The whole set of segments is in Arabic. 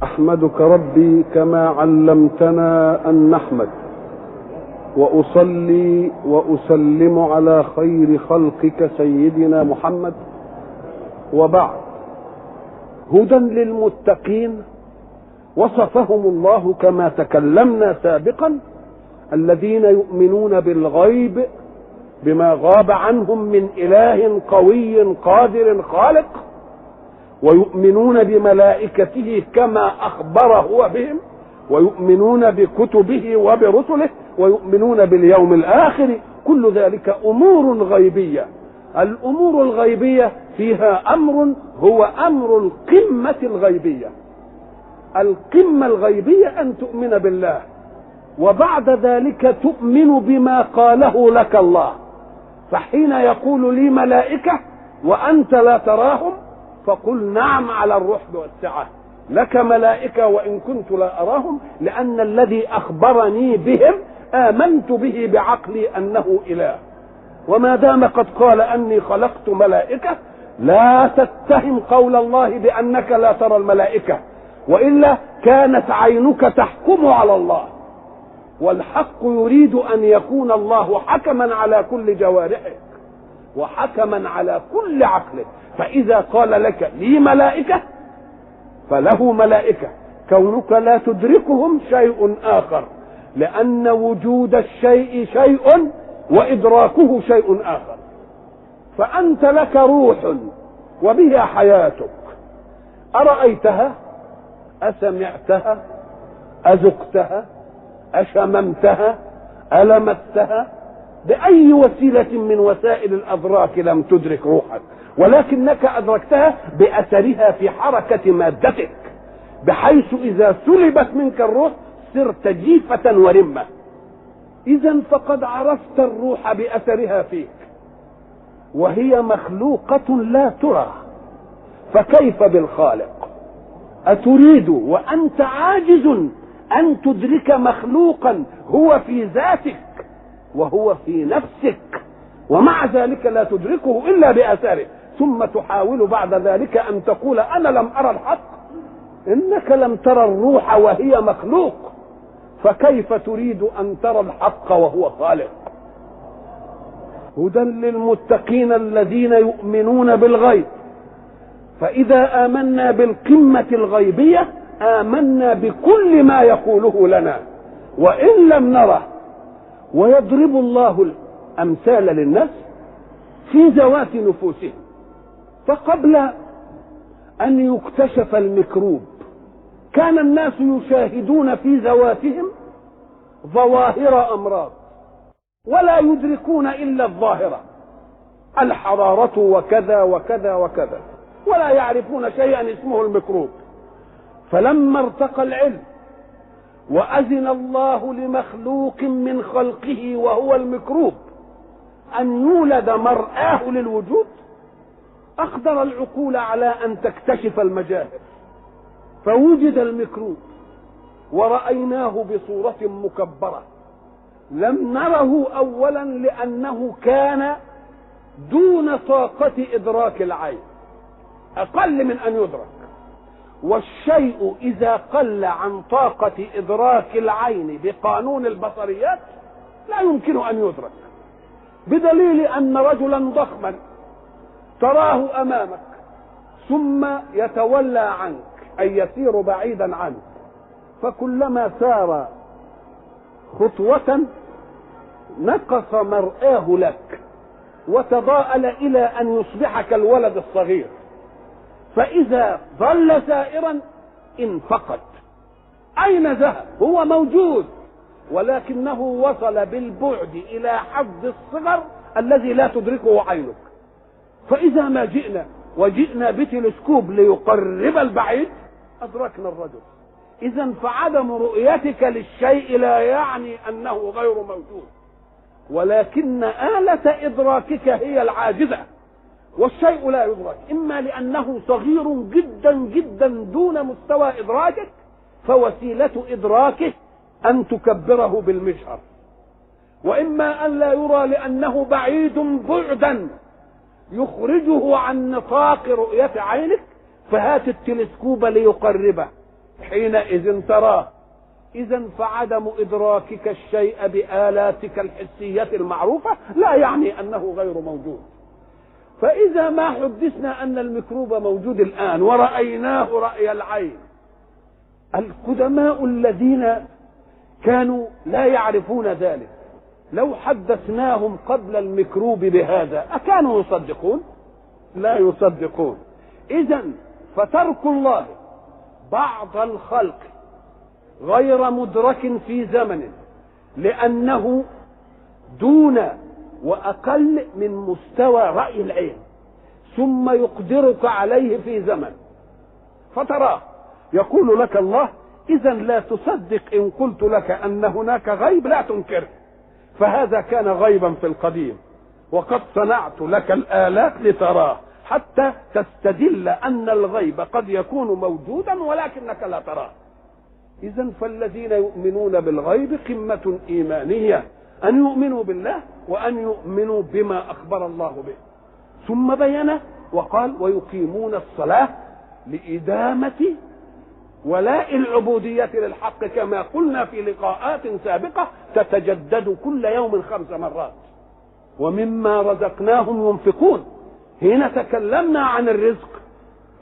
أحمدك ربي كما علمتنا أن نحمد، وأصلي وأسلم على خير خلقك سيدنا محمد. وبعد، هدى للمتقين وصفهم الله كما تكلمنا سابقا، الذين يؤمنون بالغيب بما غاب عنهم من إله قوي قادر خالق، ويؤمنون بملائكته كما أخبر هو بهم، ويؤمنون بكتبه وبرسله، ويؤمنون باليوم الآخر. كل ذلك أمور غيبية. الأمور الغيبية فيها أمر هو أمر القمة الغيبية. القمة الغيبية أن تؤمن بالله، وبعد ذلك تؤمن بما قاله لك الله. فحين يقول لي ملائكة وأنت لا تراهم، فقل نعم على الرحب والسعة، لك ملائكة وإن كنت لا أراهم، لأن الذي أخبرني بهم آمنت به بعقلي أنه إله. وما دام قد قال أني خلقت ملائكة، لا تتهم قول الله بأنك لا ترى الملائكة، وإلا كانت عينك تحكم على الله، والحق يريد أن يكون الله حكما على كل جوارحك وحكما على كل عقلك. فإذا قال لك لي ملائكة فله ملائكة. كونك لا تدركهم شيء آخر، لأن وجود الشيء شيء وإدراكه شيء آخر. فأنت لك روح وبها حياتك، أرأيتها؟ أسمعتها؟ أذقتها؟ أشممتها؟ ألمستها؟ بأي وسيلة من وسائل الأدراك لم تدرك روحك، ولكنك أدركتها بأثرها في حركة مادتك، بحيث إذا سلبت منك الروح صرت جيفة ورمة. إذن فقد عرفت الروح بأثرها فيك، وهي مخلوقة لا ترى، فكيف بالخالق؟ أتريد وأنت عاجز أن تدرك مخلوقا هو في ذاتك وهو في نفسك، ومع ذلك لا تدركه إلا بأثاره، ثم تحاول بعد ذلك أن تقول أنا لم أرى الحق؟ إنك لم ترى الروح وهي مخلوق، فكيف تريد أن ترى الحق وهو خالق؟ هدى للمتقين الذين يؤمنون بالغيب. فإذا آمنا بالقمة الغيبية آمنا بكل ما يقوله لنا وإن لم نره. ويضرب الله الأمثال للناس في ذوات نفوسهم. فقبل أن يكتشف الميكروب كان الناس يشاهدون في ذواتهم ظواهر أمراض، ولا يدركون إلا الظاهرة، الحرارة وكذا وكذا وكذا، ولا يعرفون شيئا اسمه الميكروب. فلما ارتقى العلم وأذن الله لمخلوق من خلقه وهو الميكروب أن يولد مرآه للوجود، أقدر العقول على أن تكتشف المجاهر، فوجد الميكروب ورأيناه بصورة مكبرة. لم نره أولا لأنه كان دون طاقة إدراك العين، أقل من أن يدرك، والشيء إذا قل عن طاقة إدراك العين بقانون البصريات لا يمكن أن يدرك، بدليل أن رجلا ضخما تراه أمامك ثم يتولى عنك أي يسير بعيدا عنك، فكلما سار خطوة نقص مرآه لك وتضاءل إلى أن يصبح كالولد الصغير، فإذا ظل سائرا انفقد. أين ذهب؟ هو موجود، ولكنه وصل بالبعد إلى حد الصغر الذي لا تدركه عينك. فإذا ما جئنا بتلسكوب ليقرب البعيد أدركنا الرجل. إذن فعدم رؤيتك للشيء لا يعني أنه غير موجود، ولكن آلة إدراكك هي العاجزة، والشيء لا يدرك، إما لأنه صغير جدا جدا دون مستوى إدراكك، فوسيلة إدراكه أن تكبره بالمجهر، وإما أن لا يرى لأنه بعيد بعدا يخرجه عن نطاق رؤية عينك، فهات التلسكوب ليقربه، حينئذ تراه. إذن فعدم إدراكك الشيء بآلاتك الحسية المعروفة لا يعني أنه غير موجود. فإذا ما حدثنا أن الميكروب موجود الآن ورأيناه رأي العين، القدماء الذين كانوا لا يعرفون ذلك لو حدثناهم قبل الميكروب بهذا أكانوا يصدقون؟ لا يصدقون. إذن فترك الله بعض الخلق غير مدرك في زمن لأنه دون وأقل من مستوى رأي العين، ثم يقدرك عليه في زمن فتراه يقول لك الله إذا لا تصدق إن قلت لك أن هناك غيب لا تنكره، فهذا كان غيبا في القديم وقد صنعت لك الآلات لتراه حتى تستدل أن الغيب قد يكون موجودا ولكنك لا تراه. إذن فالذين يؤمنون بالغيب قمة إيمانية، أن يؤمنوا بالله وأن يؤمنوا بما أخبر الله به. ثم بين وقال ويقيمون الصلاة لإدامة ولاء العبودية للحق كما قلنا في لقاءات سابقة تتجدد كل يوم 5 مرات. ومما رزقناهم ينفقون. هنا تكلمنا عن الرزق،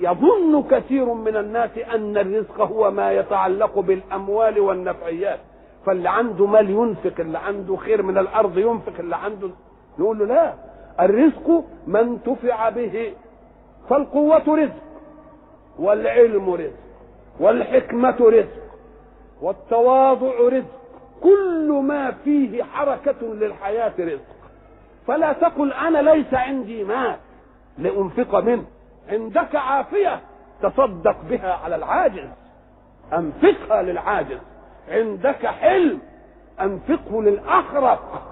يظن كثير من الناس أن الرزق هو ما يتعلق بالأموال والنفعيات، فاللي عنده مال ينفق، اللي عنده خير من الأرض ينفق، اللي عنده، نقول له لا، الرزق ما انتفع به. فالقوة رزق، والعلم رزق، والحكمة رزق، والتواضع رزق، كل ما فيه حركة للحياة رزق. فلا تقل أنا ليس عندي مال لأنفق منه، عندك عافية تصدق بها على العاجز، أنفقها للعاجز. عندك حلم أنفقه للأخرق،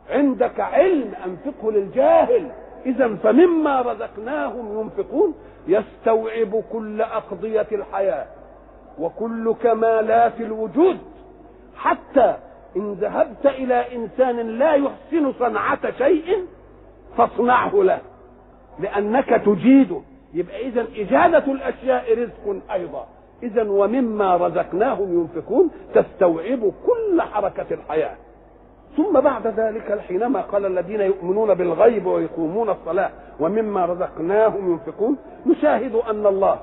عندك علم أنفقه للجاهل. إذن فمما رزقناهم ينفقون يستوعب كل أقضية الحياة وكل كمالات الوجود، حتى إن ذهبت إلى إنسان لا يحسن صنعة شيء فاصنعه له لأنك تجيده. يبقى إذن إجادة الأشياء رزق أيضا. إذن ومما رزقناهم ينفقون تستوعب كل حركة الحياة. ثم بعد ذلك حينما قال الذين يؤمنون بالغيب ويقومون الصلاة ومما رزقناهم ينفقون، نشاهد أن الله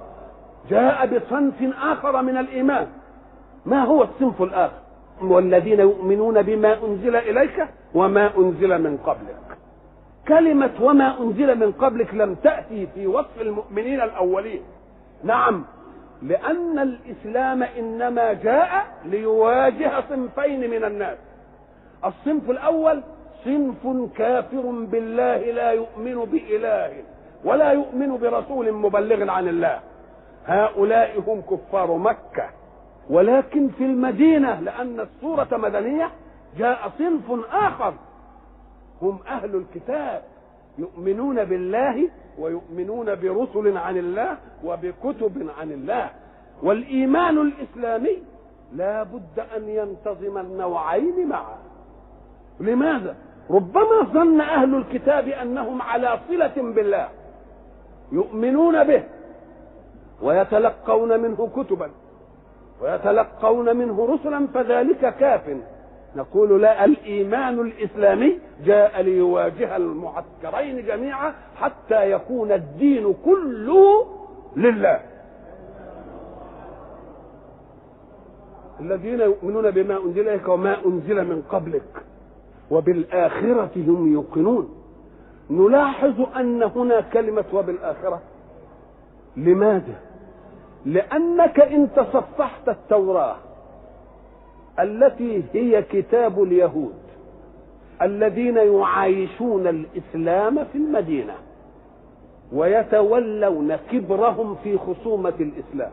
جاء بصنف آخر من الإيمان. ما هو الصنف الآخر؟ والذين يؤمنون بما أنزل إليك وما أنزل من قبلك. كلمة وما أنزل من قبلك لم تأتي في وصف المؤمنين الأولين. نعم، لأن الإسلام إنما جاء ليواجه صنفين من الناس. الصنف الأول صنف كافر بالله لا يؤمن بإله ولا يؤمن برسول مبلغ عن الله، هؤلاء هم كفار مكة. ولكن في المدينة لأن السورة مدنية جاء صنف آخر هم أهل الكتاب، يؤمنون بالله ويؤمنون برسل عن الله وبكتب عن الله. والإيمان الإسلامي لا بد أن ينتظم النوعين معا. لماذا؟ ربما ظن أهل الكتاب أنهم على صلة بالله، يؤمنون به ويتلقون منه كتبا ويتلقون منه رسلا فذلك كاف. نقول لا، الإيمان الإسلامي جاء ليواجه المعسكرين جميعا حتى يكون الدين كله لله. الذين يؤمنون بما أنزل إليك وما أنزل من قبلك وبالآخرة هم يوقنون. نلاحظ أن هنا كلمة وبالآخرة. لماذا؟ لأنك إن تصفحت التوراة التي هي كتاب اليهود الذين يعايشون الإسلام في المدينة ويتولون كبرهم في خصومة الإسلام،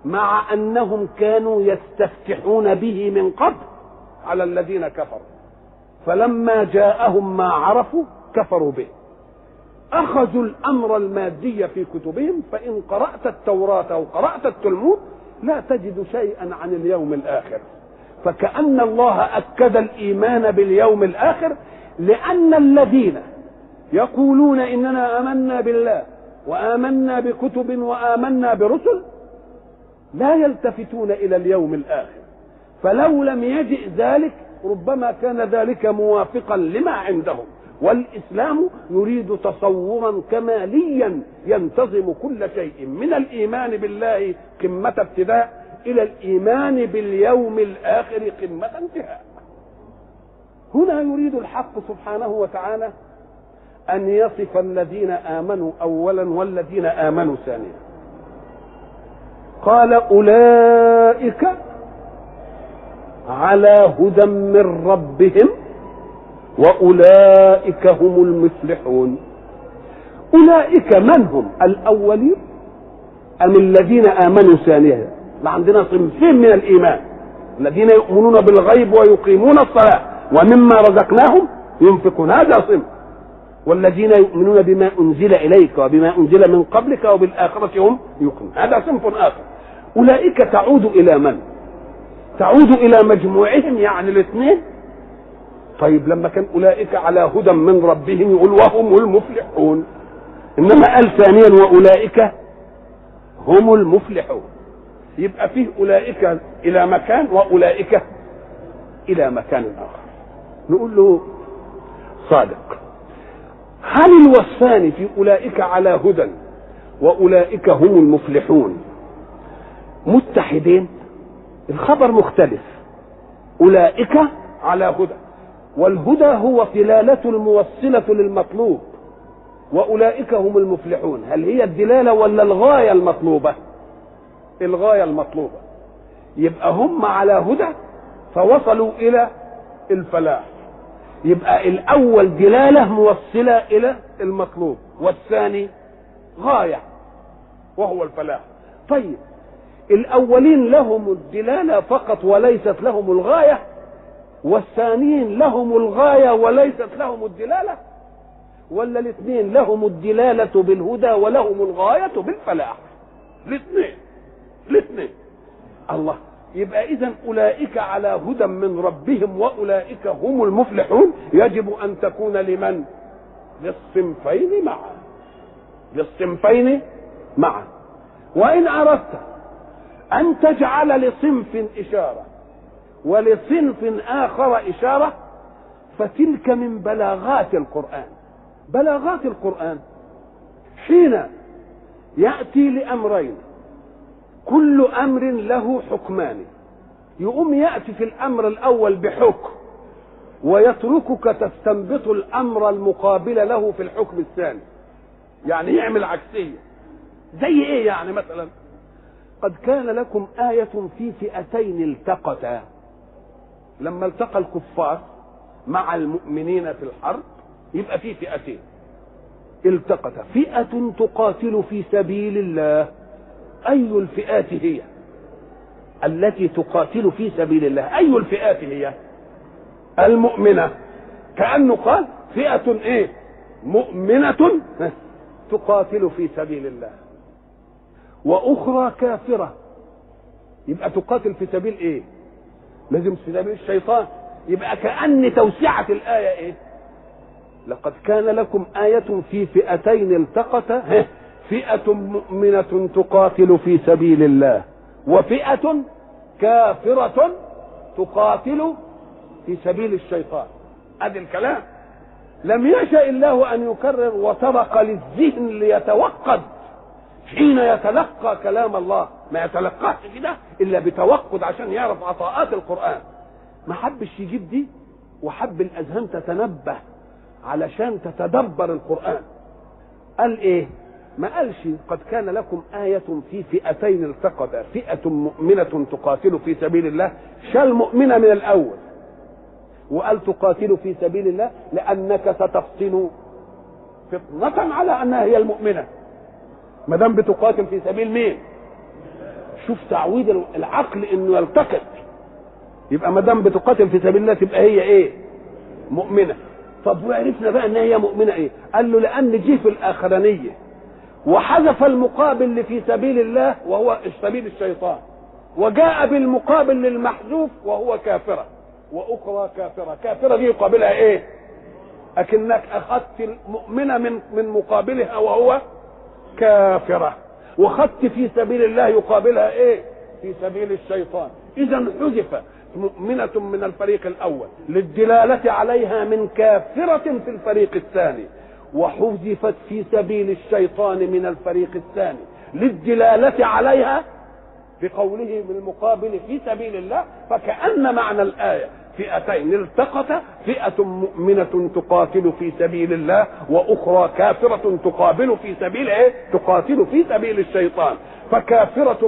مع أنهم كانوا يستفتحون به من قبل على الذين كفروا، فلما جاءهم ما عرفوا كفروا به، أخذوا الأمر المادي في كتبهم. فإن قرأت التوراة أو قرأت التلمود لا تجد شيئا عن اليوم الآخر. فكأن الله أكد الإيمان باليوم الآخر، لأن الذين يقولون إننا آمنا بالله وآمنا بكتب وآمنا برسل لا يلتفتون إلى اليوم الآخر، فلو لم يجئ ذلك ربما كان ذلك موافقا لما عندهم. والإسلام يريد تصورا كماليا ينتظم كل شيء، من الإيمان بالله قمة ابتداء إلى الإيمان باليوم الآخر قمة انتهاء. هنا يريد الحق سبحانه وتعالى أن يصف الذين آمنوا أولا والذين آمنوا ثانيا. قال أولئك على هدى من ربهم وأولئك هم المفلحون. أولئك من هم؟ الأولين أم الذين آمنوا ثانيا؟ ما عندنا صنفين من الإيمان: الذين يؤمنون بالغيب ويقيمون الصلاة ومما رزقناهم ينفقون، هذا صنف. والذين يؤمنون بما أنزل إليك وبما أنزل من قبلك وبالآخرة هم يوقنون، هذا صنف آخر. أولئك تعود إلى من؟ تعود إلى مجموعهم، يعني الاثنين. طيب لما كان أولئك على هدى من ربهم يقول وهم المفلحون، إنما قال ثانيا وأولئك هم المفلحون، يبقى فيه أولئك إلى مكان وأولئك إلى مكان آخر. نقول له صادق. هل الوصفان في أولئك على هدى وأولئك هم المفلحون متحدين؟ الخبر مختلف. أولئك على هدى، والهدى هو دلالة الموصلة للمطلوب، وأولئك هم المفلحون هل هي الدلالة ولا الغاية المطلوبة؟ الغاية المطلوبة. يبقى هم على هدى فوصلوا إلى الفلاح، يبقى الأول دلالة موصلة إلى المطلوب، والثاني غاية وهو الفلاح. طيب الأولين لهم الدلالة فقط وليست لهم الغاية، والثانيين لهم الغاية وليست لهم الدلالة، ولا الاثنين لهم الدلالة بالهدى ولهم الغاية بالفلاح؟ الاثنين. الله. يبقى إذن أولئك على هدى من ربهم وأولئك هم المفلحون يجب أن تكون لمن؟ للصنفين معا. وإن أردت أن تجعل لصنف إشارة ولصنف آخر إشارة فتلك من بلاغات القرآن. بلاغات القرآن حين يأتي لأمرين كل أمر له حكمان، يقوم يأتي في الأمر الأول بحكم ويتركك تستنبط الأمر المقابل له في الحكم الثاني، يعني يعمل عكسية. زي إيه يعني؟ مثلا قد كان لكم آية في فئتين التقتا، لما التقى الكفار مع المؤمنين في الحرب يبقى في فئتين التقتا، فئة تقاتل في سبيل الله. أي الفئات هي التي تقاتل في سبيل الله؟ أي الفئات هي؟ المؤمنة. كأنه قال فئة إيه؟ مؤمنة تقاتل في سبيل الله، وأخرى كافرة. يبقى تقاتل في سبيل إيه؟ لازم في سبيل الشيطان. يبقى كأن توسعة الآية إيه؟ لقد كان لكم آية في فئتين التقتا، فئة مؤمنة تقاتل في سبيل الله وفئة كافرة تقاتل في سبيل الشيطان. هذا الكلام لم يشاء الله أن يكرر وطرق للذهن ليتوقد حين يتلقى كلام الله، ما يتلقاش كده إلا بتوقد عشان يعرف عطاءات القرآن. ما حبش يجيب دي، وحب الأذهان تتنبه علشان تتدبر القرآن. قال إيه؟ ما قالش قد كان لكم آية في فئتين التقتا، فئة مؤمنة تقاتل في سبيل الله، شال مؤمنة من الأول وقال تقاتل في سبيل الله لأنك ستفطن فطنة على أنها هي المؤمنة ما دام بتقاتل في سبيل مين؟ شوف تعويد العقل إنه يلتقط. يبقى ما دام بتقاتل في سبيل الله تبقى هي إيه؟ مؤمنة. طب وعرفنا بقى ان هي مؤمنه ايه؟ قال له لان جه في الاخرانيه وحذف المقابل اللي في سبيل الله وهو سبيل الشيطان، وجاء بالمقابل للمحذوف وهو كافره، واخرى كافره. كافره دي يقابلها ايه؟ اكنك اخذت المؤمنه من مقابلها وهو كافره، واخذت في سبيل الله يقابلها ايه؟ في سبيل الشيطان. إذا حذف مؤمنة من الفريق الأول للدلالة عليها من كافرة في الفريق الثاني، وحذفت في سبيل الشيطان من الفريق الثاني للدلالة عليها بقوله من المقابل في سبيل الله. فكأن معنى الآية فئتين التقتا، فئة مؤمنة تقاتل في سبيل الله، وأخرى كافرة تقابل في سبيل تقاتل في سبيل الشيطان. فكافرة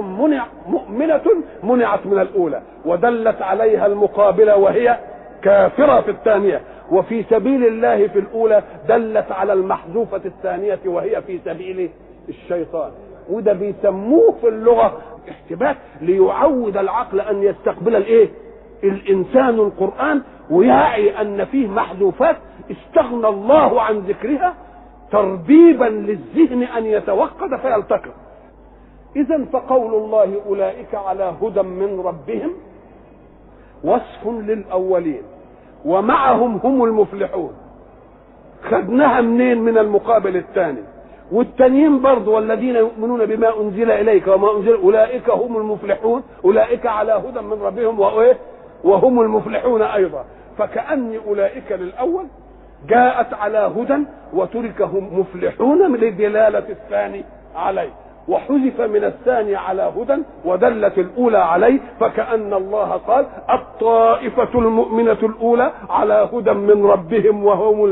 مؤمنة منعت من الأولى ودلت عليها المقابلة وهي كافرة في الثانية، وفي سبيل الله في الأولى دلت على المحذوفة الثانية وهي في سبيل الشيطان. وده بيسموه في اللغة احتباس، ليعود العقل أن يستقبل الإنسان القرآن ويعي أن فيه محذوفات استغنى الله عن ذكرها تربيبا للذهن أن يتوقد فيلتقط. إذن فقول الله أولئك على هدى من ربهم وصف للأولين ومعهم هم المفلحون. خدناها منين؟ من المقابل الثاني. والتانيين برضو والذين يؤمنون بما أنزل إليك وما أنزل أولئك هم المفلحون، أولئك على هدى من ربهم وهم المفلحون أيضا. فكأن أولئك للأول جاءت على هدى وتركهم مفلحون من الدلالة الثاني عليه، وحذف من الثاني على هدى ودلت الأولى عليه. فكأن الله قال الطائفة المؤمنة الأولى على هدى من ربهم وهم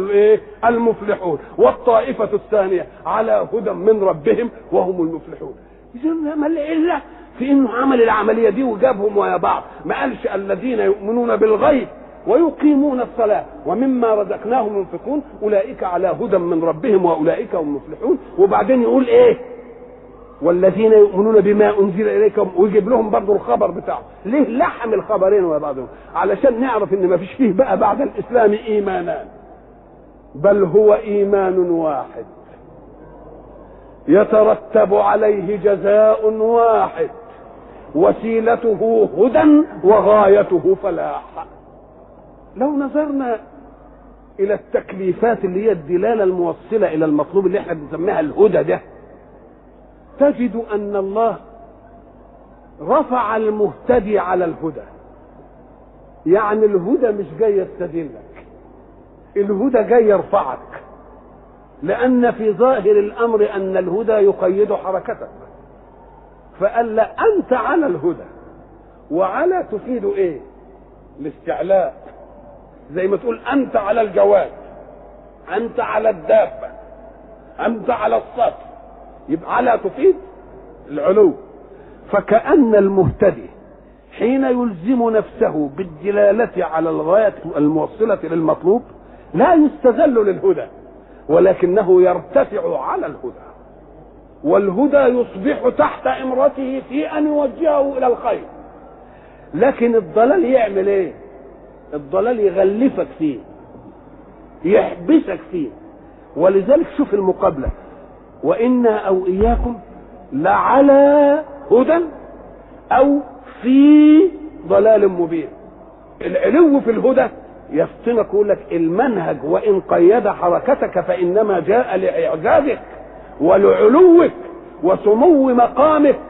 المفلحون، والطائفة الثانية على هدى من ربهم وهم المفلحون. إذن ما العلة في إنه عمل العملية دي وجابهم ويا بعض؟ ما قالش الذين يؤمنون بالغيب ويقيمون الصلاة ومما رزقناهم ينفقون أولئك على هدى من ربهم وأولئك هم المفلحون، وبعدين يقول والذين يؤمنون بما أنزل إليكم، ويجيب لهم برضو الخبر بتاعه. ليه لحم الخبرين وبعضهم؟ علشان نعرف ان ما فيش فيه بقى بعد الإسلام إيمانان، بل هو إيمان واحد يترتب عليه جزاء واحد، وسيلته هدى وغايته فلاح. لو نظرنا إلى التكليفات اللي هي الدلالة الموصلة إلى المطلوب اللي احنا بنسميها الهدى ده، تجد أن الله رفع المهتدي على الهدى. يعني الهدى مش جاي يستدلك، الهدى جاي يرفعك، لأن في ظاهر الأمر أن الهدى يقيد حركتك. فقال لا، أنت على الهدى. وعلى تفيد الاستعلاء، زي ما تقول أنت على الجواد، أنت على الدابة، أنت على السطح، يبقى على تفيد العلو. فكأن المهتدي حين يلزم نفسه بالدلالة على الغاية الموصلة للمطلوب لا يستذل للهدى، ولكنه يرتفع على الهدى، والهدى يصبح تحت إمرته في أن يوجهه إلى الخير. لكن الضلال يعمل الضلال يغلفك فيه، يحبسك فيه. ولذلك شوف المقابلة، وإنا أو إياكم لعلى هدى أو في ضلال مبين. العلو في الهدى يفتنك، يقول لك المنهج وإن قيد حركتك فإنما جاء لإعجازك ولعلوك وسمو مقامك،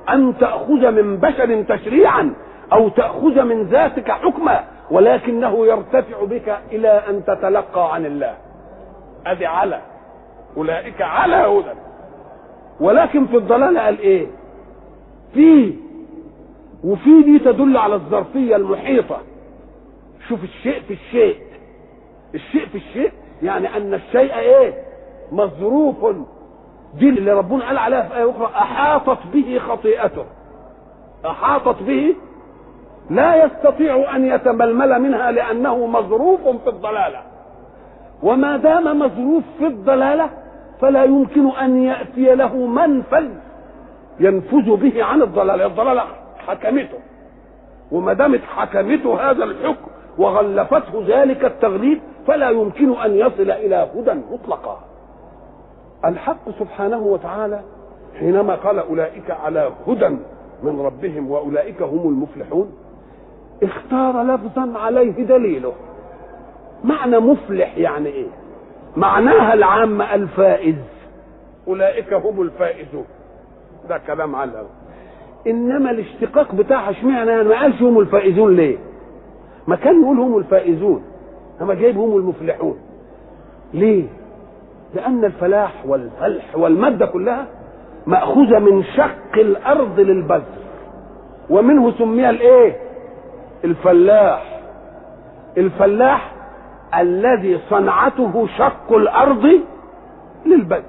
أن تأخذ من بشر تشريعا أو تأخذ من ذاتك حكما، ولكنه يرتفع بك إلى أن تتلقى عن الله. أدي على أولئك على هدى. ولكن في الضلال قال في، وفي دي تدل على الظرفية المحيطة. شوف الشيء في الشيء، الشيء في الشيء، يعني أن الشيء مظروف. دي اللي ربنا قال عليها في آية أخرى أحاطت به خطيئته، أحاطت به لا يستطيع أن يتململ منها لأنه مظروف في الضلالة. وما دام مظروف في الضلالة فلا يمكن أن يأتي له منفذ ينفذ به عن الضلالة. الضلالة حكمته، وما دامت حكمته هذا الحكم وغلفته ذلك التغليب فلا يمكن أن يصل إلى هدى مطلقا. الحق سبحانه وتعالى حينما قال أولئك على هدى من ربهم وأولئك هم المفلحون اختار لفظا عليه دليله. معنى مفلح يعني معناها العام الفائز، أولئك هم الفائزون، ده كلام على انما الاشتقاق بتاعها اشمعنى ما قالش هم الفائزون ليه؟ ما كان يقول هم الفائزون، اما جايب هم المفلحون ليه؟ لان الفلاح والفلح والماده كلها ماخوذه من شق الارض للبذر، ومنه سمي الايه؟ الفلاح. الفلاح الذي صنعته شق الارض للبذر.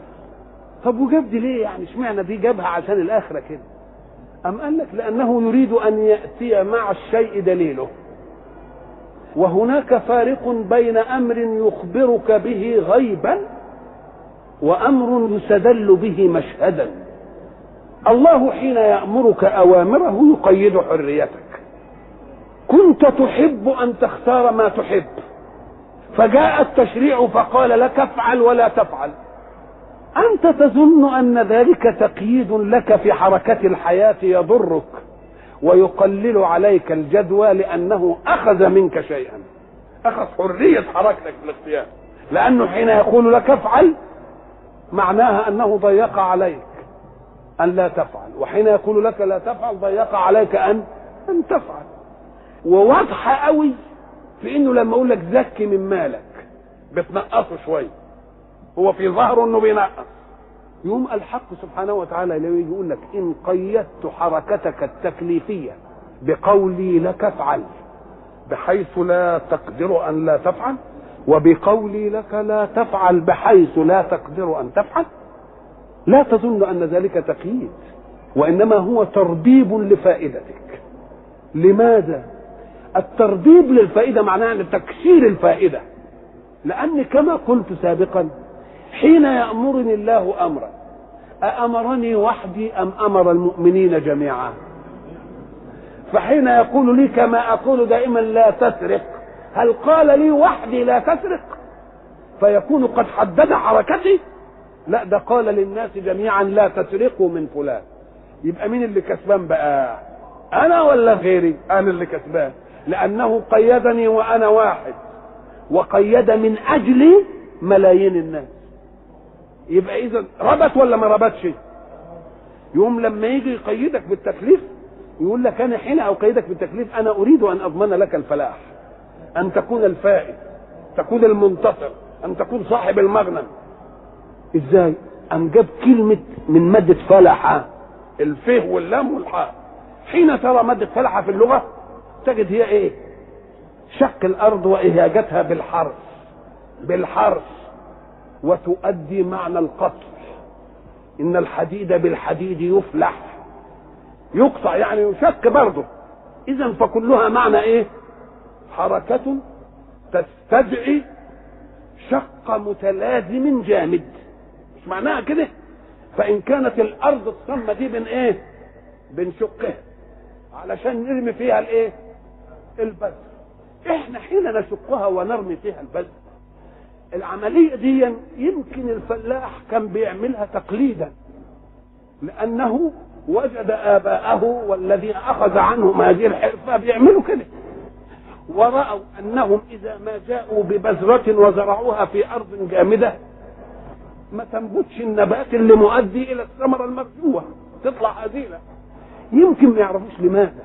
طب وجاب دي ليه يعني؟ اشمعنى دي جابها عشان الاخره كده؟ ام قال لك لانه يريد ان ياتي مع الشيء دليله، وهناك فارق بين امر يخبرك به غيبا وامر يستدل به مشهدا. الله حين يامرك اوامره يقيد حريتك. كنت تحب ان تختار ما تحب، فجاء التشريع فقال لك افعل ولا تفعل، انت تظن ان ذلك تقييد لك في حركة الحياة يضرك ويقلل عليك الجدوى، لانه اخذ منك شيئا، اخذ حرية حركتك في الاختيار، لانه حين يقول لك افعل معناها انه ضيق عليك ان لا تفعل، وحين يقول لك لا تفعل ضيق عليك ان تفعل. وواضحه قوي في انه لما اقول لك زكي من مالك بتنقصه شويه، هو في ظهره انه بينقص. يوم الحق سبحانه وتعالى لو يجي يقول لك ان قيدت حركتك التكليفيه بقولي لك افعل بحيث لا تقدر ان لا تفعل، وبقولي لك لا تفعل بحيث لا تقدر ان تفعل، لا تظن ان ذلك تقييد، وانما هو تربيب لفائدتك. لماذا؟ التربيب للفائده معناه ان تكسير الفائده، لان كما قلت سابقا حين يامرني الله امرا أأمرني وحدي ام امر المؤمنين جميعا؟ فحين يقول لي كما اقول دائما لا تسرق، هل قال لي وحدي لا تسرق فيكون قد حدد حركتي؟ لا، ده قال للناس جميعا لا تسرقوا من فلان. يبقى مين اللي كسبان بقى؟ انا ولا غيري؟ انا اللي كسبان، لانه قيدني وانا واحد، وقيد من اجلي ملايين الناس. يبقى اذا ربط ولا ما ربطش؟ يوم لما يجي يقيدك بالتكليف يقول لك انا حين اقيدك بالتكليف انا اريد ان اضمن لك الفلاح، ان تكون الفائز، تكون المنتصر، ان تكون صاحب المغنم. ازاي؟ ام جاب كلمه من ماده فلح، الفه واللام والحاء. حين ترى ماده فلح في اللغه تجد هي ايه؟ شق الارض واهاجتها بالحرث وتؤدي معنى القطع. ان الحديد بالحديد يفلح، يقطع يعني يشق برضه. اذا فكلها معنى ايه؟ حركة تستدعي شق متلازم جامد، مش معناها كده؟ فان كانت الارض الصمة دي بين ايه؟ بنشقها علشان نرمي فيها الايه؟ البذر. احنا حين نشقها ونرمي فيها البذر، العملية دي يمكن الفلاح كان بيعملها تقليدا، لانه وجد اباءه والذين اخذ عنهم هذه الحرفة بيعملوا كده، ورأوا انهم اذا ما جاءوا ببذرة وزرعوها في ارض جامدة ما تنبتش النبات اللي مؤدي الى الثمرة المرجوة، تطلع هزيلة. يمكن ما يعرفوش لماذا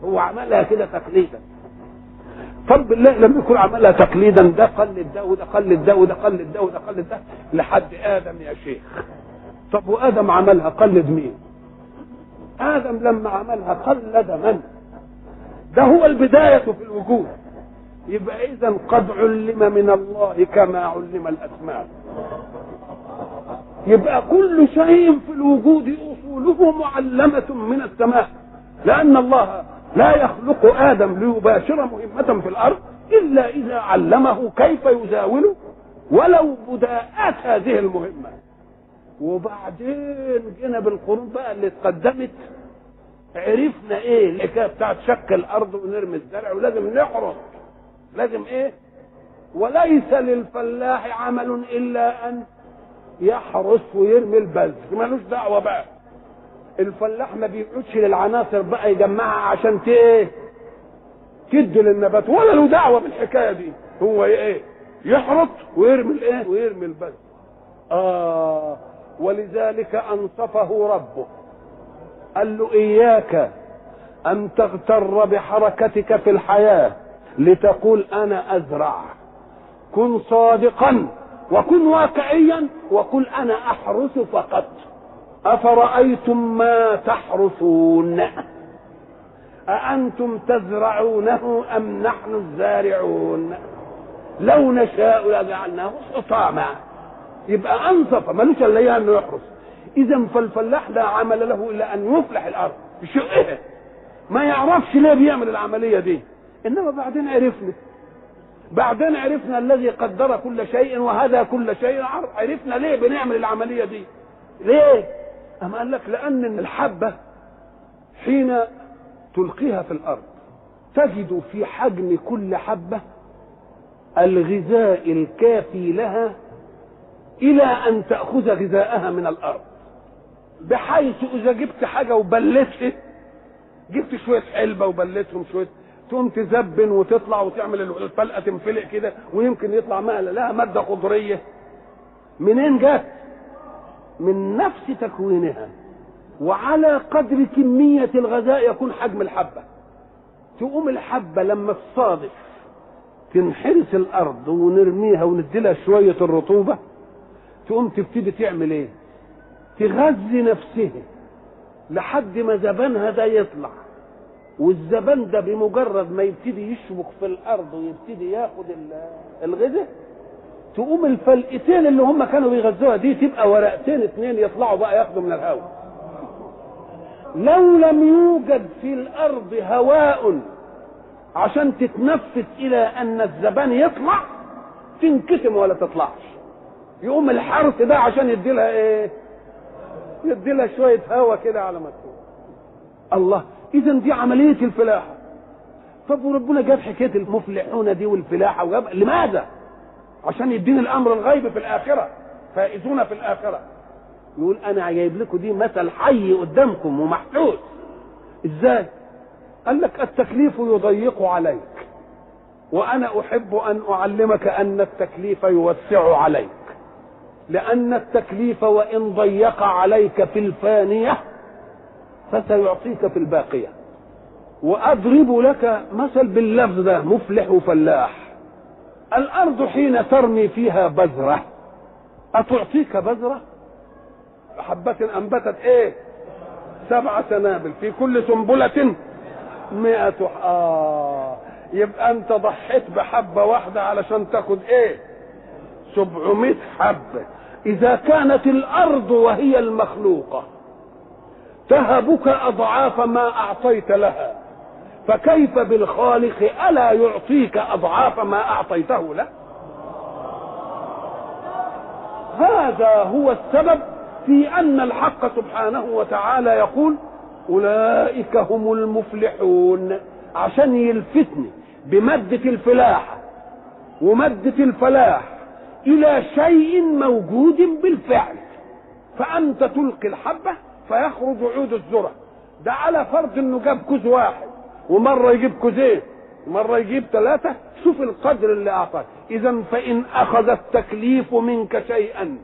هو عملها كده تقليدا. طب بالله لما يكون عملها تقليدا، ده قلد ده وده قلد ده وده قلد ده وده قلد ده لحد ادم يا شيخ. طب وادم عملها قلد مين؟ ادم لما عملها قلد من؟ ده هو البداية في الوجود. يبقى اذا قد علم من الله كما علم الاسماء. يبقى كل شيء في الوجود اصوله معلمة من السماء، لان الله لا يخلق ادم ليباشر مهمة في الارض الا اذا علمه كيف يزاوله ولو بداءات هذه المهمة. وبعدين جينا بالقرون بقى اللي اتقدمت عرفنا ايه الحكايه بتاعت شق الارض ونرمي الزرع ولازم نحرث، لازم ايه؟ وليس للفلاح عمل الا ان يحرث ويرمي البذر، مالوش دعوه بقى. الفلاح ما بيقعدش للعناصر بقى يجمعها عشان ايه؟ تدي للنبات، ولا له دعوه بالحكايه دي. هو ايه؟ يحرث ويرمي الايه؟ ويرمي البذر. ولذلك انصفه ربه قال له إياك أن تغتر بحركتك في الحياة لتقول أنا أزرع. كن صادقا وكن واقعيا وقل أنا أحرث فقط. أفرأيتم ما تحرثون أأنتم تزرعونه أم نحن الزارعون لو نشاء لجعلناه حطاما. يبقى أنصف ملوش إلا أنه يحرث. إذا فالفلاح لا عمل له إلا أن يفلح الأرض يشقها، ما يعرفش ليه بيعمل العملية دي. إنما بعدين عرفنا الذي قدر كل شيء وهذا كل شيء. عرفنا ليه بنعمل العملية دي. ليه؟ أما قال لك لأن الحبة حين تلقيها في الأرض تجد في حجم كل حبة الغذاء الكافي لها إلى أن تأخذ غذاءها من الأرض، بحيث إذا جبت حاجة وبلتها، جبت شوية حلبة وبلتهم شوية، تقوم تزبن وتطلع وتعمل الفلقة تنفلق كده، ويمكن يطلع لها مادة خضرية. منين جت؟ من نفس تكوينها، وعلى قدر كمية الغذاء يكون حجم الحبة. تقوم الحبة لما تصادف تنحرس الأرض ونرميها ونديلها شوية الرطوبة، تقوم تبتدي تعمل ايه؟ تغذي نفسها لحد ما زبانها ده يطلع. والزبان ده بمجرد ما يبتدي يشبك في الأرض ويبتدي ياخد الغذاء، تقوم الفلقتين اللي هم كانوا بيغذوها دي تبقى ورقتين اتنين يطلعوا بقى ياخدوا من الهواء. لو لم يوجد في الأرض هواء عشان تتنفس إلى أن الزبان يطلع، تنكتم ولا تطلعش. يقوم الحرث ده عشان يديلها ايه؟ يديلها شوية هواء كده على ما تكون. الله، إذا دي عملية الفلاحة. طب وربنا جاب حكاية المفلحون دي والفلاحة وجاب لماذا؟ عشان يديني الأمر الغيب في الآخرة، فائزون في الآخرة. يقول أنا جايب لكم دي مثل حي قدامكم ومحسوس. إزاي؟ قال لك التكليف يضيق عليك، وأنا أحب أن أعلمك أن التكليف يوسع عليك، لأن التكليف وإن ضيق عليك في الفانية فسيعطيك في الباقية. وأضرب لك مثل باللفظ ده، مفلح وفلاح. الأرض حين ترمي فيها بذرة أتعطيك بذرة؟ حبة أنبتت إيه؟ 7 سنابل في كل سنبلة 100. يبقى أنت ضحيت بحبة واحدة علشان تاخد إيه؟ 700 حبة. إذا كانت الأرض وهي المخلوقة تهبك أضعاف ما أعطيت لها، فكيف بالخالق ألا يعطيك أضعاف ما أعطيته له؟ هذا هو السبب في أن الحق سبحانه وتعالى يقول أولئك هم المفلحون، عشان يلفتني بمادة الفلاحة ومادة الفلاح إلى شيء موجود بالفعل. فأنت تلقي الحبة فيخرج عود الذرة، ده على فرض انه جاب كوز واحد، ومرة يجيب كوزين، ومرة يجيب 3. شوف القدر اللي أعطاك. إذا فإن أخذ التكليف منك شيئا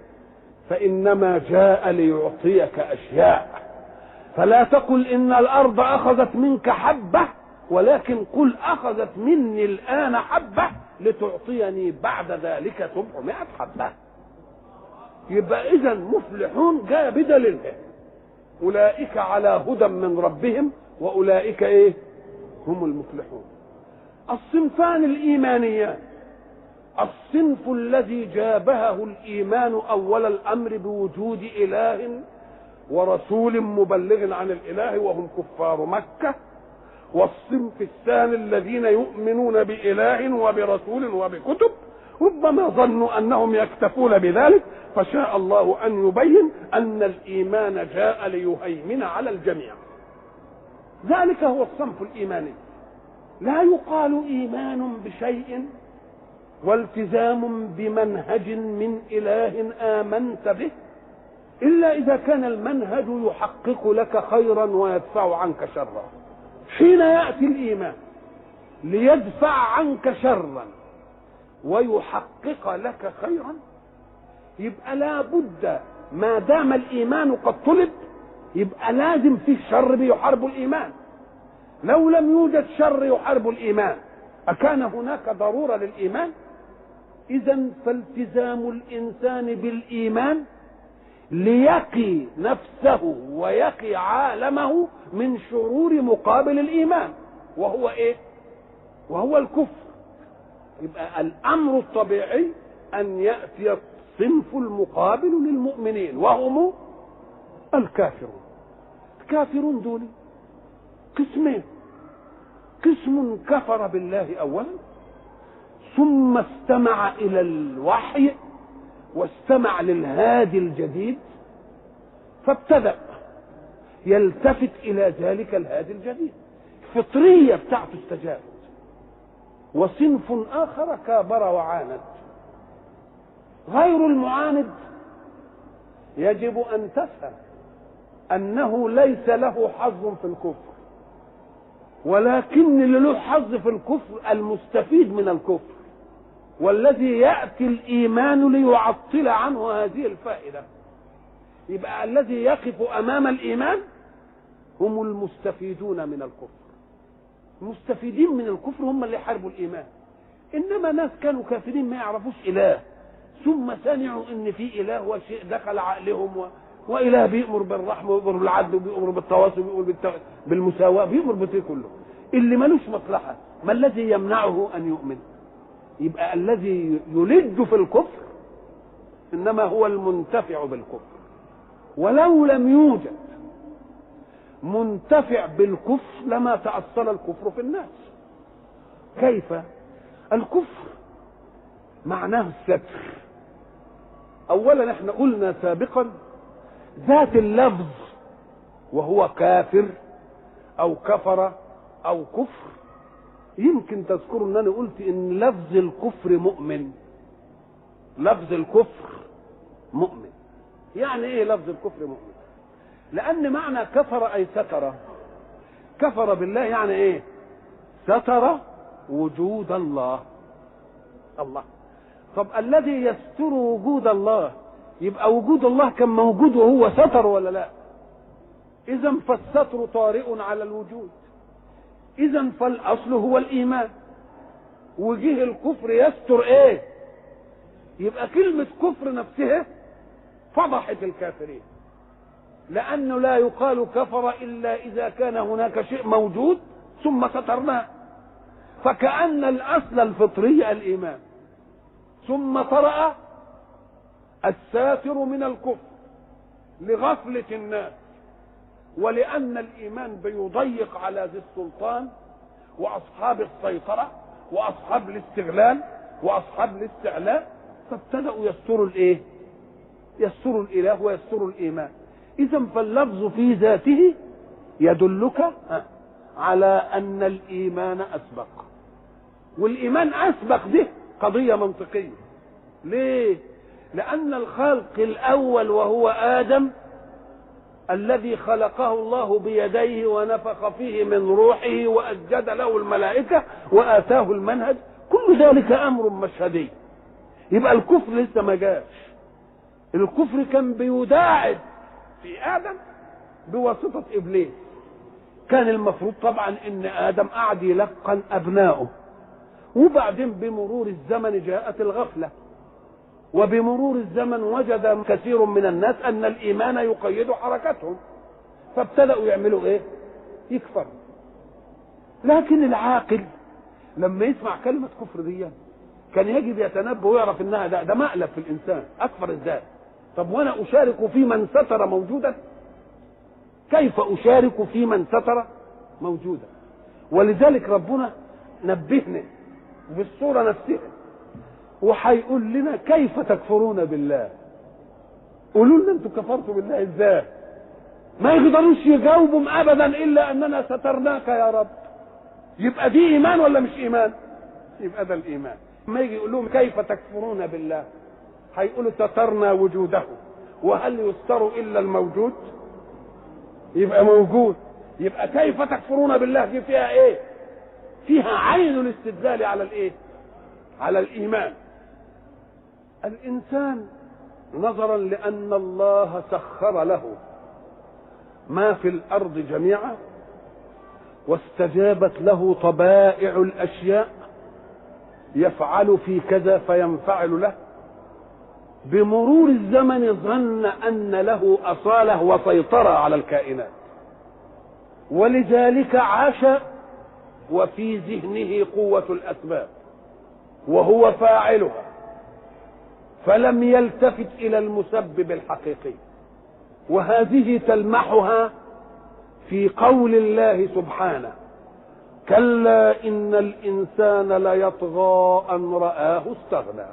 فإنما جاء ليعطيك أشياء. فلا تقل إن الأرض أخذت منك حبة، ولكن قل أخذت مني الآن حبة لتعطيني بعد ذلك 700 حبة. يبقى إذا مفلحون جاء بدليله. أولئك على هدى من ربهم وأولئك إيه؟ هم المفلحون. الصنفان الإيمانيان: الصنف الذي جابهه الإيمان أول الأمر بوجود إله ورسول مبلغ عن الإله وهم كفار مكة، والصنف الثاني الذين يؤمنون بإله وبرسول وبكتب، ربما ظنوا أنهم يكتفون بذلك، فشاء الله أن يبين أن الإيمان جاء ليهيمن على الجميع. ذلك هو الصنف الإيماني. لا يقال إيمان بشيء والتزام بمنهج من إله آمنت به إلا إذا كان المنهج يحقق لك خيرا ويدفع عنك شرا. حين يأتي الإيمان ليدفع عنك شرا ويحقق لك خيرا، يبقى لا بد ما دام الإيمان قد طلب يبقى لازم في شر بيحارب الإيمان. لو لم يوجد شر يحارب الإيمان أكان هناك ضرورة للإيمان؟ إذن فالتزام الإنسان بالإيمان ليقي نفسه ويقي عالمه من شرور مقابل الإيمان، وهو إيه؟ وهو الكفر. يبقى الأمر الطبيعي أن يأتي الصنف المقابل للمؤمنين وهم الكافرون. الكافرون دول قسمين: قسم كفر بالله أولا ثم استمع إلى الوحي واستمع للهادي الجديد فابتدأ يلتفت إلى ذلك الهادي الجديد، الفطرية بتاعته استجابت. وصنف آخر كابر وعاند. غير المعاند يجب أن تفهم أنه ليس له حظ في الكفر، ولكن اللي له حظ في الكفر المستفيد من الكفر، والذي يأتي الإيمان ليعطل عنه هذه الفائدة. يبقى الذي يقف أمام الإيمان هم المستفيدون من الكفر. المستفيدين من الكفر هم اللي حاربوا الإيمان. إنما ناس كانوا كافرين ما يعرفوش إله، ثم سمعوا إن في إله وشيء دخل عقلهم وإله بيأمر بالرحمة وبيأمر بالعدل وبيأمر بالتواصل وبيأمر بالمساواة، بيأمر بشيء كله. اللي ملوش مصلحة ما الذي يمنعه أن يؤمن؟ يبقى الذي يلج في الكفر إنما هو المنتفع بالكفر. ولو لم يوجد منتفع بالكفر لما تأصل الكفر في الناس. كيف؟ الكفر معناه الستر. أولا احنا قلنا سابقا ذات اللفظ وهو كافر أو كفر أو كفر، يمكن تذكروا ان انا قلت ان لفظ الكفر مؤمن. لفظ الكفر مؤمن. يعني ايه لفظ الكفر مؤمن؟ لان معنى كفر اي ستر. كفر بالله يعني ايه؟ ستر وجود الله. الله. طب الذي يستر وجود الله يبقى وجود الله كان موجود وهو ستر ولا لا؟ اذا فالستر طارئ على الوجود. اذا فالاصل هو الايمان، وجه الكفر يستر ايه؟ يبقى كلمة كفر نفسها فضحت الكافرين، لانه لا يقال كفر الا اذا كان هناك شيء موجود ثم سترناه. فكأن الاصل الفطري الايمان، ثم طرأ الساتر من الكفر لغفلة الناس، ولأن الإيمان بيضيق على ذي السلطان وأصحاب السيطرة وأصحاب الاستغلال وأصحاب الاستعلاء، فابتدأوا يستروا الإيه؟ يستروا الإله ويستروا الإيمان. إذن فاللفظ في ذاته يدلك على أن الإيمان أسبق، والإيمان أسبق دي قضية منطقية. ليه؟ لأن الخلق الأول وهو آدم الذي خلقه الله بيديه ونفخ فيه من روحه وأسجد له الملائكة وآتاه المنهج، كل ذلك أمر مشهدي. يبقى الكفر لسه ما جاش. الكفر كان بيداعب في آدم بواسطة إبليس. كان المفروض طبعا إن آدم قعد يلقن أبنائه، وبعدين بمرور الزمن جاءت الغفلة، وبمرور الزمن وجد كثير من الناس أن الإيمان يقيد حركتهم، فابتدأوا يعملوا إيه؟ يكفروا. لكن العاقل لما يسمع كلمة كفر دي كان يجب يتنبه ويعرف إنها ده مقلب في الإنسان. أكفر إزاي؟ طب وأنا أشارك في من ستر موجودا؟ كيف أشارك في من ستر موجودا؟ ولذلك ربنا نبهنا بالصورة نفسها وحيقول لنا كيف تكفرون بالله. قولوا لنا انتوا كفرتوا بالله ازاي؟ ما يقدروش يجاوبهم ابدا الا اننا سترناك يا رب. يبقى دي ايمان ولا مش ايمان؟ يبقى ده الايمان. ما يجي يقول لهم كيف تكفرون بالله، هيقولوا سترنا وجوده، وهل يستر الا الموجود؟ يبقى موجود. يبقى كيف تكفرون بالله دي فيها ايه؟ فيها عين الاستدلال على الايه؟ على الايمان. الانسان نظرا لان الله سخر له ما في الأرض جميعا، واستجابت له طبائع الأشياء، يفعل في كذا فينفعل له. بمرور الزمن ظن أن له أصالة وسيطرة على الكائنات، ولذلك عاش وفي ذهنه قوة الأسباب وهو فاعلها، فلم يلتفت إلى المسبب الحقيقي. وهذه تلمحها في قول الله سبحانه: كلا إن الإنسان ليطغى أن رآه استغنى.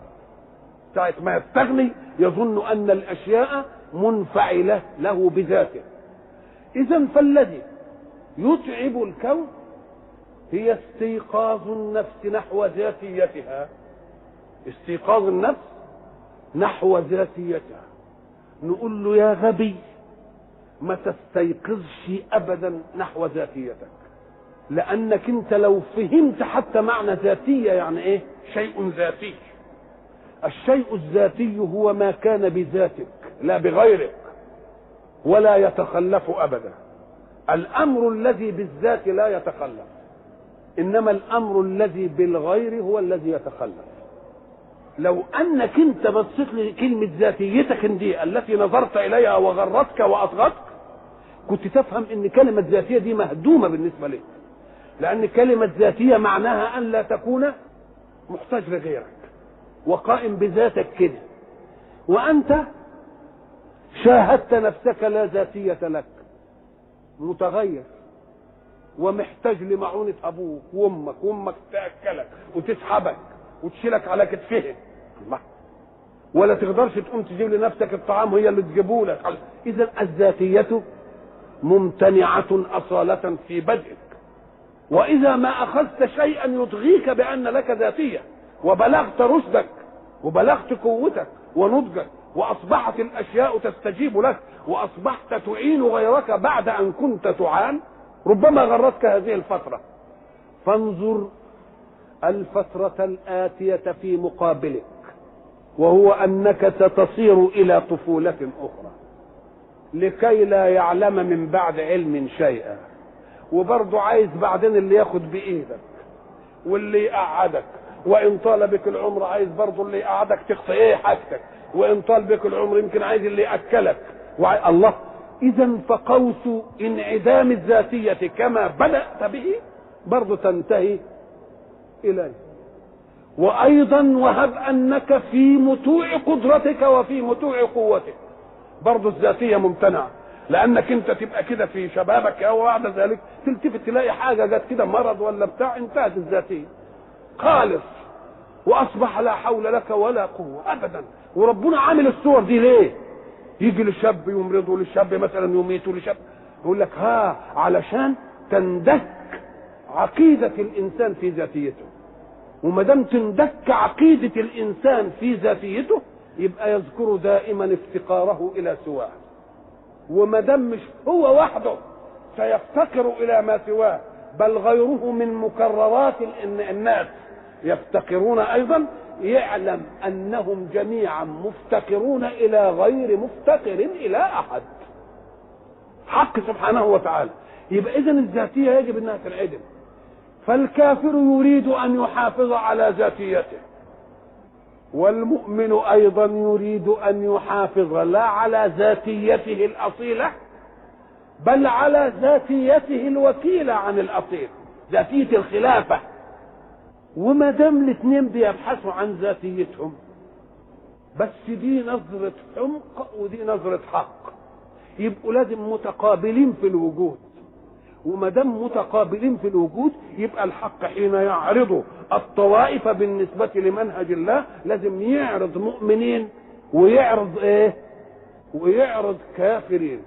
ساعة ما يستغني يظن أن الأشياء منفعلة له بذاته. إذن فالذي يتعب الكون هي استيقاظ النفس نحو ذاتيتها، استيقاظ النفس نحو ذاتيتها. نقول له يا غبي ما تستيقظش أبدا نحو ذاتيتك، لأنك انت لو فهمت حتى معنى ذاتية يعني ايه شيء ذاتي. الشيء الذاتي هو ما كان بذاتك لا بغيرك ولا يتخلف أبدا. الأمر الذي بالذات لا يتخلف، إنما الأمر الذي بالغير هو الذي يتخلف. لو أنك انت بصيت لكلمة ذاتيتك دي التي نظرت إليها وغرتك وأطغتك، كنت تفهم ان كلمة ذاتية دي مهدومة بالنسبة لك، لأن كلمة ذاتية معناها أن لا تكون محتاج لغيرك وقائم بذاتك كده، وأنت شاهدت نفسك لا ذاتية لك، متغير ومحتاج لمعونة أبوك وأمك، وأمك تأكلك وتسحبك وتشيلك على كتفها، ولا تقدرش تقوم تجيب لنفسك الطعام، هي اللي تجيبه لك. إذن الذاتية ممتنعة أصالة في بدءك. وإذا ما أخذت شيئا يطغيك بأن لك ذاتية وبلغت رشدك وبلغت قوتك ونضجك وأصبحت الأشياء تستجيب لك وأصبحت تعين غيرك بعد أن كنت تعان، ربما غرتك هذه الفترة. فانظر الفترة الآتية في مقابلك، وهو أنك ستصير إلى طفولة أخرى لكي لا يعلم من بعد علم شيئا. وبرضه عايز بعدين اللي ياخد بإيدك واللي يقعدك، وإن طال بك العمر عايز برضه اللي يقعدك تخطئ ايه حاجتك، وإن طال بك العمر يمكن عايز اللي يأكلك الله. إذا فقوس انعدام الذاتية كما بدأت به برضه تنتهي إليه. وأيضا وهب أنك في متوع قدرتك وفي متوع قوتك برضه الذاتية ممتنعة، لأنك أنت تبقى كده في شبابك أو بعد ذلك تلتفت تلاقي حاجة جت كده مرض ولا بتاع، انتهت الذاتية خالص وأصبح لا حول لك ولا قوة أبدا. وربنا عامل الصور دي ليه؟ يجي للشاب يمرضه، للشاب مثلا يميته، للشاب يقول لك علشان تندك عقيدة الإنسان في ذاتيته. وما دام تندك عقيدة الإنسان في ذاتيته يبقى يذكر دائما افتقاره إلى سواه. وما دام مش هو وحده سيفتقر إلى ما سواه، بل غيره من مكررات الناس يفتقرون أيضا، يعلم أنهم جميعا مفتقرون إلى غير مفتقر إلى أحد، حق سبحانه وتعالى. يبقى إذن الذاتية يجب أنها تنعدم. فالكافر يريد أن يحافظ على ذاتيته، والمؤمن أيضا يريد أن يحافظ لا على ذاتيته الأصيلة بل على ذاتيته الوكيلة عن الأصيل، ذاتية الخلافة. وما دام الاثنين بيبحثوا عن ذاتيتهم، بس دي نظرة حمق ودي نظرة حق، يبقوا لازم متقابلين في الوجود. وما دام متقابلين في الوجود يبقى الحق حين يعرض الطوائف بالنسبة لمنهج الله لازم يعرض مؤمنين ويعرض ويعرض كافرين.